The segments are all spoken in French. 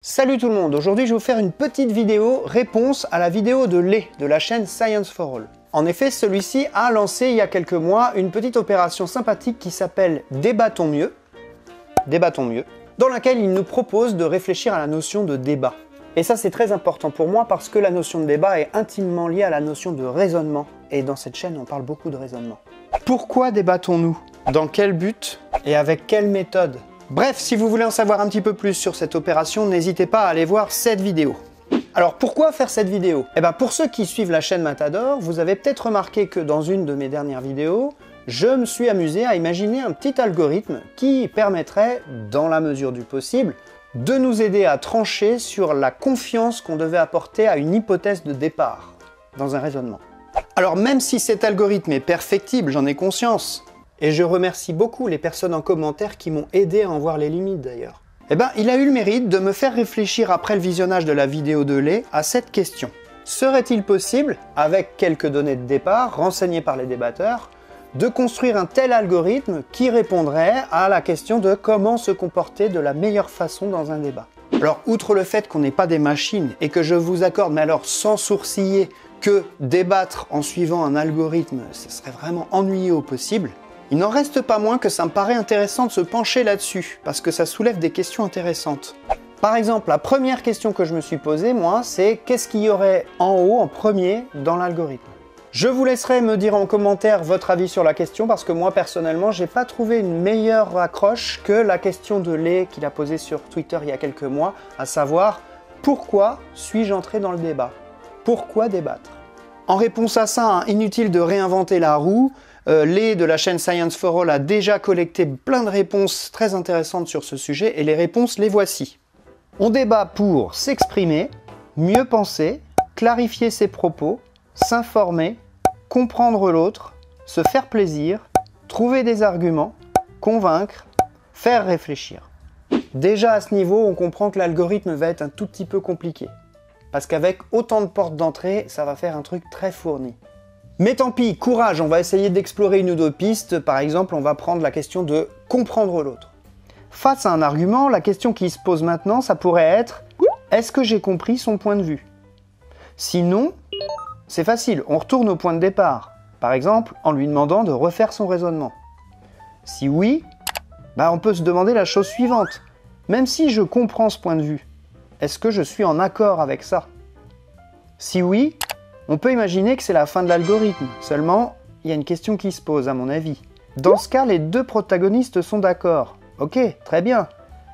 Salut tout le monde, aujourd'hui je vais vous faire une petite vidéo réponse à la vidéo de Lé de la chaîne Science for All. En effet, celui-ci a lancé il y a quelques mois une petite opération sympathique qui s'appelle Débattons mieux, dans laquelle il nous propose de réfléchir à la notion de débat. Et ça c'est très important pour moi parce que la notion de débat est intimement liée à la notion de raisonnement. Et dans cette chaîne on parle beaucoup de raisonnement. Pourquoi débattons-nous? Dans quel but? Et avec quelle méthode? Bref, si vous voulez en savoir un petit peu plus sur cette opération, n'hésitez pas à aller voir cette vidéo. Alors pourquoi faire cette vidéo? Eh bien pour ceux qui suivent la chaîne Matador, vous avez peut-être remarqué que dans une de mes dernières vidéos, je me suis amusé à imaginer un petit algorithme qui permettrait, dans la mesure du possible, de nous aider à trancher sur la confiance qu'on devait apporter à une hypothèse de départ dans un raisonnement. Alors même si cet algorithme est perfectible, j'en ai conscience, et je remercie beaucoup les personnes en commentaire qui m'ont aidé à en voir les limites d'ailleurs. Eh bien, il a eu le mérite de me faire réfléchir après le visionnage de la vidéo de Lé à cette question. Serait-il possible, avec quelques données de départ renseignées par les débatteurs, de construire un tel algorithme qui répondrait à la question de comment se comporter de la meilleure façon dans un débat? Alors, outre le fait qu'on n'est pas des machines et que je vous accorde, mais alors sans sourciller, que débattre en suivant un algorithme, ce serait vraiment ennuyeux au possible, il n'en reste pas moins que ça me paraît intéressant de se pencher là-dessus, parce que ça soulève des questions intéressantes. Par exemple, la première question que je me suis posée, moi, c'est qu'est-ce qu'il y aurait en haut, en premier, dans l'algorithme? Je vous laisserai me dire en commentaire votre avis sur la question, parce que moi, personnellement, j'ai pas trouvé une meilleure accroche que la question de Lé qu'il a posée sur Twitter il y a quelques mois, à savoir, pourquoi suis-je entré dans le débat? Pourquoi débattre? En réponse à ça, inutile de réinventer la roue, Lé de la chaîne Science for All a déjà collecté plein de réponses très intéressantes sur ce sujet et les réponses les voici. On débat pour s'exprimer, mieux penser, clarifier ses propos, s'informer, comprendre l'autre, se faire plaisir, trouver des arguments, convaincre, faire réfléchir. Déjà à ce niveau, on comprend que l'algorithme va être un tout petit peu compliqué. Parce qu'avec autant de portes d'entrée, ça va faire un truc très fourni. Mais tant pis, courage, on va essayer d'explorer une ou deux pistes. Par exemple, on va prendre la question de comprendre l'autre. Face à un argument, la question qui se pose maintenant, ça pourrait être « Est-ce que j'ai compris son point de vue ?» Sinon, c'est facile, on retourne au point de départ. Par exemple, en lui demandant de refaire son raisonnement. Si oui, on peut se demander la chose suivante. Même si je comprends ce point de vue, est-ce que je suis en accord avec ça? Si oui, on peut imaginer que c'est la fin de l'algorithme. Seulement, il y a une question qui se pose à mon avis. Dans ce cas, les deux protagonistes sont d'accord. Ok, très bien.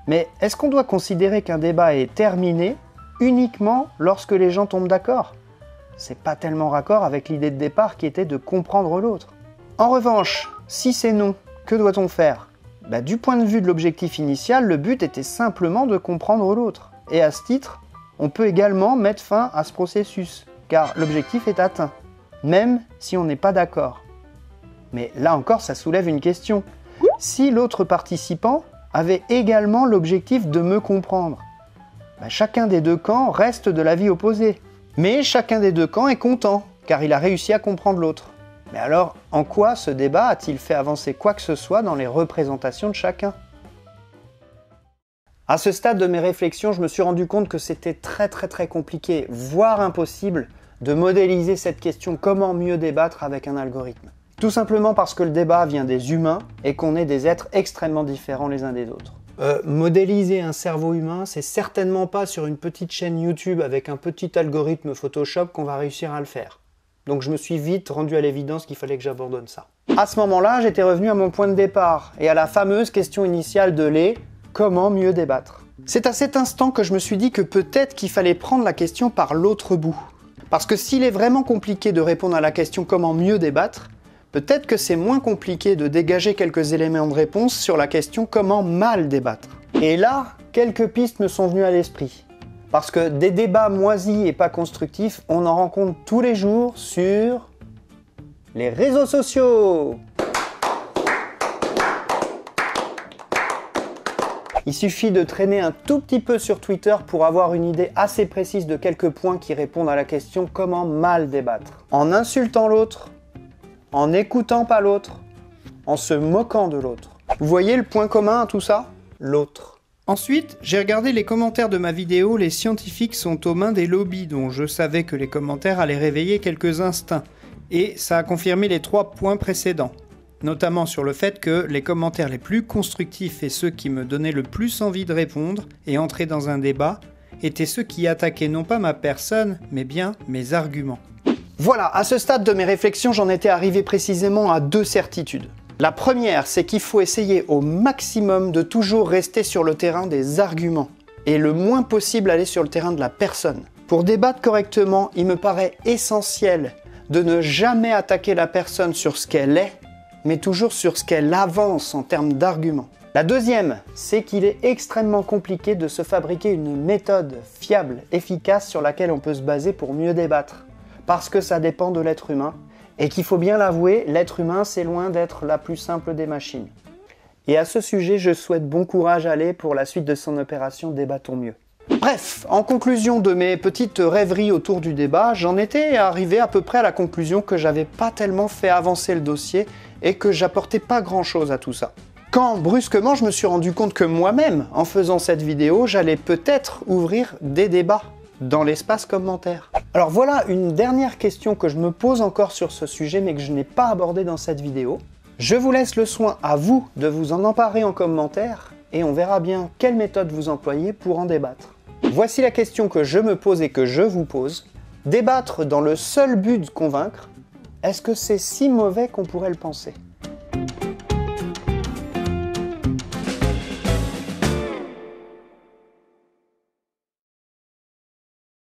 Mais est-ce qu'on doit considérer qu'un débat est terminé uniquement lorsque les gens tombent d'accord? C'est pas tellement raccord avec l'idée de départ qui était de comprendre l'autre. En revanche, si c'est non, que doit-on faire? Du point de vue de l'objectif initial, le but était simplement de comprendre l'autre. Et à ce titre, on peut également mettre fin à ce processus, car l'objectif est atteint, même si on n'est pas d'accord. Mais là encore, ça soulève une question. Si l'autre participant avait également l'objectif de me comprendre, chacun des deux camps reste de l'avis opposé. Mais chacun des deux camps est content, car il a réussi à comprendre l'autre. Mais alors, en quoi ce débat a-t-il fait avancer quoi que ce soit dans les représentations de chacun? À ce stade de mes réflexions, je me suis rendu compte que c'était très compliqué, voire impossible, de modéliser cette question comment mieux débattre avec un algorithme. Tout simplement parce que le débat vient des humains et qu'on est des êtres extrêmement différents les uns des autres. Modéliser un cerveau humain, c'est certainement pas sur une petite chaîne YouTube avec un petit algorithme Photoshop qu'on va réussir à le faire. Donc je me suis vite rendu à l'évidence qu'il fallait que j'abandonne ça. À ce moment-là, j'étais revenu à mon point de départ et à la fameuse question initiale de Lé. Comment mieux débattre? C'est à cet instant que je me suis dit que peut-être qu'il fallait prendre la question par l'autre bout. Parce que s'il est vraiment compliqué de répondre à la question comment mieux débattre, peut-être que c'est moins compliqué de dégager quelques éléments de réponse sur la question comment mal débattre. Et là, quelques pistes me sont venues à l'esprit. Parce que des débats moisis et pas constructifs, on en rencontre tous les jours sur les réseaux sociaux. Il suffit de traîner un tout petit peu sur Twitter pour avoir une idée assez précise de quelques points qui répondent à la question comment mal débattre. En insultant l'autre, en n'écoutant pas l'autre, en se moquant de l'autre. Vous voyez le point commun à tout ça? L'autre. Ensuite, j'ai regardé les commentaires de ma vidéo. Les scientifiques sont aux mains des lobbies, dont je savais que les commentaires allaient réveiller quelques instincts. Et ça a confirmé les 3 points précédents. Notamment sur le fait que les commentaires les plus constructifs et ceux qui me donnaient le plus envie de répondre et entrer dans un débat étaient ceux qui attaquaient non pas ma personne, mais bien mes arguments. Voilà, à ce stade de mes réflexions, j'en étais arrivé précisément à 2 certitudes. La première, c'est qu'il faut essayer au maximum de toujours rester sur le terrain des arguments et le moins possible aller sur le terrain de la personne. Pour débattre correctement, il me paraît essentiel de ne jamais attaquer la personne sur ce qu'elle est, mais toujours sur ce qu'elle avance en termes d'arguments. La deuxième, c'est qu'il est extrêmement compliqué de se fabriquer une méthode fiable, efficace sur laquelle on peut se baser pour mieux débattre, parce que ça dépend de l'être humain, et qu'il faut bien l'avouer, l'être humain c'est loin d'être la plus simple des machines. Et à ce sujet, je souhaite bon courage à Lé pour la suite de son opération Débattons mieux. Bref, en conclusion de mes petites rêveries autour du débat, j'en étais arrivé à peu près à la conclusion que j'avais pas tellement fait avancer le dossier et que j'apportais pas grand chose à tout ça. Quand brusquement je me suis rendu compte que moi-même, en faisant cette vidéo, j'allais peut-être ouvrir des débats dans l'espace commentaire. Alors voilà une dernière question que je me pose encore sur ce sujet mais que je n'ai pas abordé dans cette vidéo. Je vous laisse le soin à vous de vous en emparer en commentaire et on verra bien quelle méthode vous employez pour en débattre. Voici la question que je me pose et que je vous pose. Débattre dans le seul but de convaincre, est-ce que c'est si mauvais qu'on pourrait le penser ?